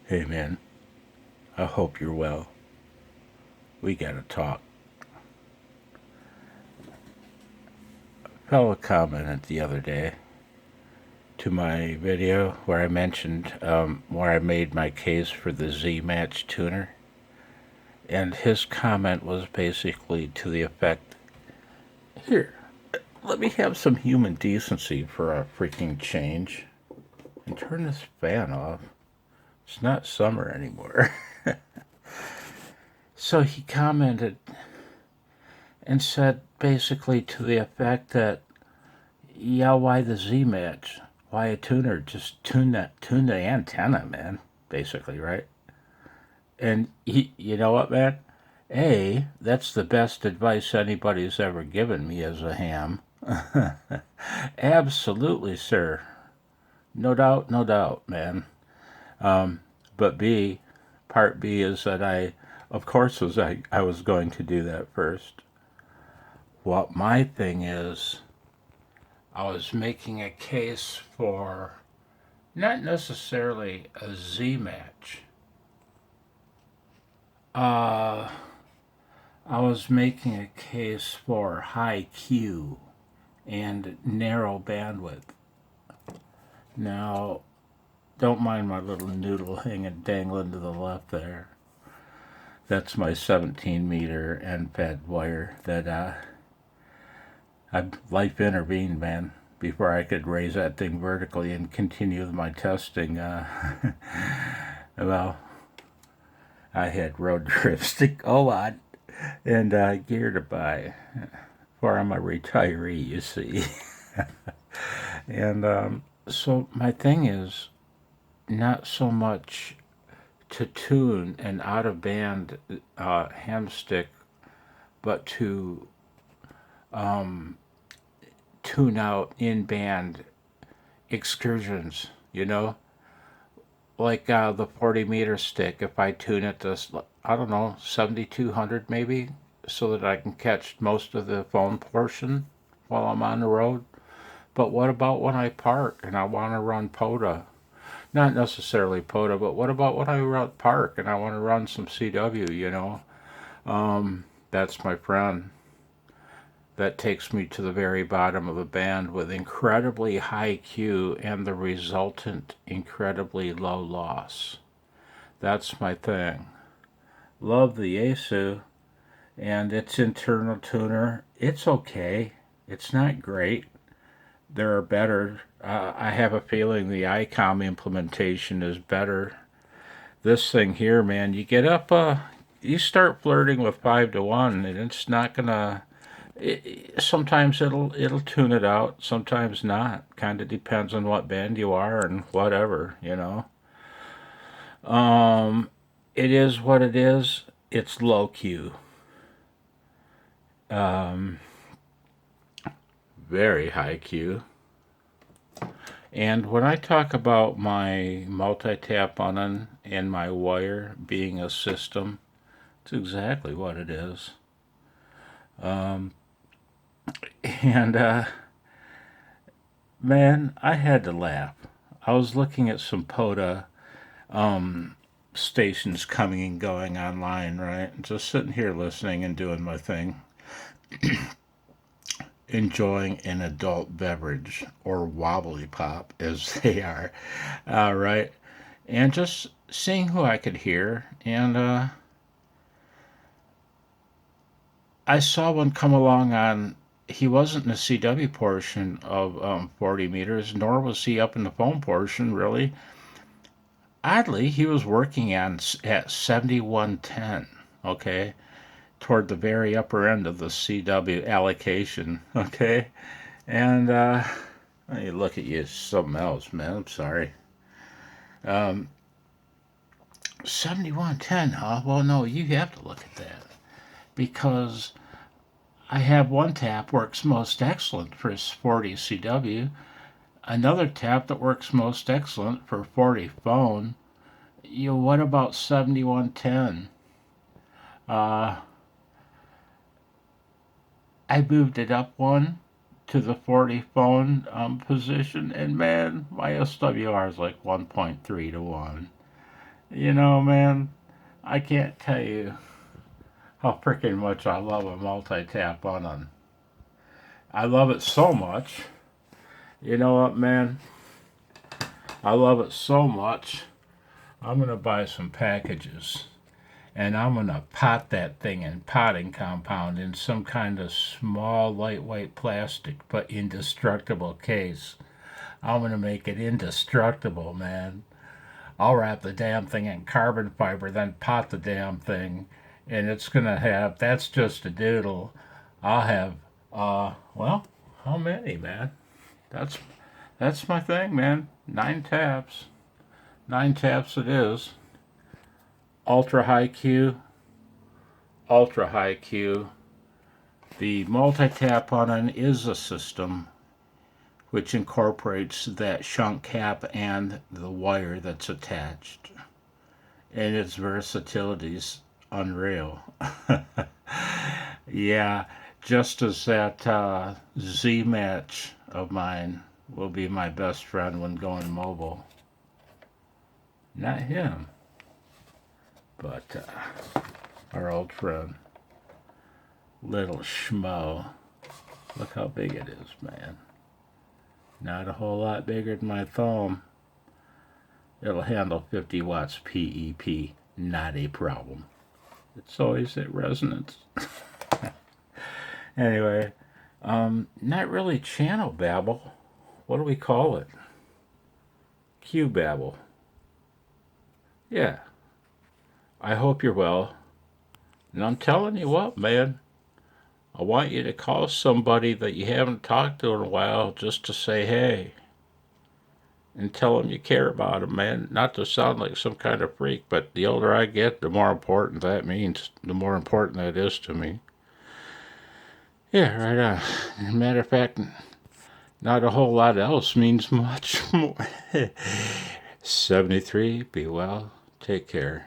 Hey man, I hope you're well. We gotta talk. A fellow commented the other day to my video where I mentioned where I made my case for the Z Match tuner, and his comment was basically to the effect, "Here, let me have some human decency for a freaking change, and turn this fan off. It's not summer anymore." So he commented and said basically to the effect that, yeah, why the Z match? Why a tuner? Just tune the antenna, man. Basically, right? And you know what, man? That's the best advice anybody's ever given me as a ham. Absolutely, sir. No doubt, no doubt, man. But part B is that of course, I was going to do that first. What my thing is, I was making a case for not necessarily a Z match. Uh, I was making a case for high Q and narrow bandwidth. Now, don't mind my little noodle hanging dangling to the left there. That's my 17-meter end fed wire that life intervened, man, before I could raise that thing vertically and continue my testing. Well, I had road trips to go on and gear to buy, for I'm a retiree, you see. And so my thing is not so much to tune an out of band ham stick, but to tune out in band excursions, you know? Like the 40-meter stick, if I tune it to, I don't know, 7,200 maybe, so that I can catch most of the phone portion while I'm on the road. But what about when I park and I want to run POTA? Not necessarily POTA, but what about when I park and I want to run some CW, you know? That's my friend. That takes me to the very bottom of the band with incredibly high Q and the resultant incredibly low loss. That's my thing. Love the ASU and its internal tuner. It's okay. It's not great. There are better. I have a feeling the ICOM implementation is better. This thing here, man, you get up, you start flirting with 5 to 1, and it's not gonna. Sometimes it'll tune it out, sometimes not. Kind of depends on what band you are and whatever, you know. It is what it is. It's low Q. Very high Q. And when I talk about my multi-tap on and my wire being a system, it's exactly what it is. And man, I had to laugh. I was looking at some POTA stations coming and going online, right? Just sitting here listening and doing my thing, enjoying an adult beverage or wobbly pop as they are, right? And just seeing who I could hear. And I saw one come along on. He wasn't in the CW portion of 40 meters, nor was he up in the phone portion, really. Oddly, he was working on at 7110, okay, toward the very upper end of the CW allocation, okay? And you look at you, something else, man. I'm sorry. 7110, huh? Well, no, you have to look at that because I have one tap works most excellent for 40 CW, another tap that works most excellent for 40 phone. What about 7110? Uh, I moved it up one to the 40 phone position, and man, my SWR is like 1.3 to 1. You know, man, I can't tell you how freaking much I love a multi-tap button. I love it so much. You know what, man? I love it so much. I'm going to buy some packages and I'm going to pot that thing in potting compound in some kind of small, lightweight plastic but indestructible case. I'm going to make it indestructible, man. I'll wrap the damn thing in carbon fiber, then pot the damn thing, and it's going to have, that's just a doodle. I'll have, well, how many, man? That's that's my thing, man. 9 taps. 9 taps it is. Ultra high Q. Ultra high Q. The multi-tap button is a system which incorporates that shunt cap and the wire that's attached. And its versatility is unreal. Yeah, just as that Z match of mine will be my best friend when going mobile. Not him, but our old friend, Little Schmoe. Look how big it is, man. Not a whole lot bigger than my thumb. It'll handle 50 watts PEP. Not a problem. It's always at resonance. Anyway, not really channel babble. What do we call it? Q babble. Yeah. I hope you're well. And I'm telling you what, man. I want you to call somebody that you haven't talked to in a while just to say hey. And tell them you care about them, man. Not to sound like some kind of freak, but the older I get, the more important that means. The more important that is to me. Yeah, right on. Matter of fact, not a whole lot else means much more. 73, be well, take care.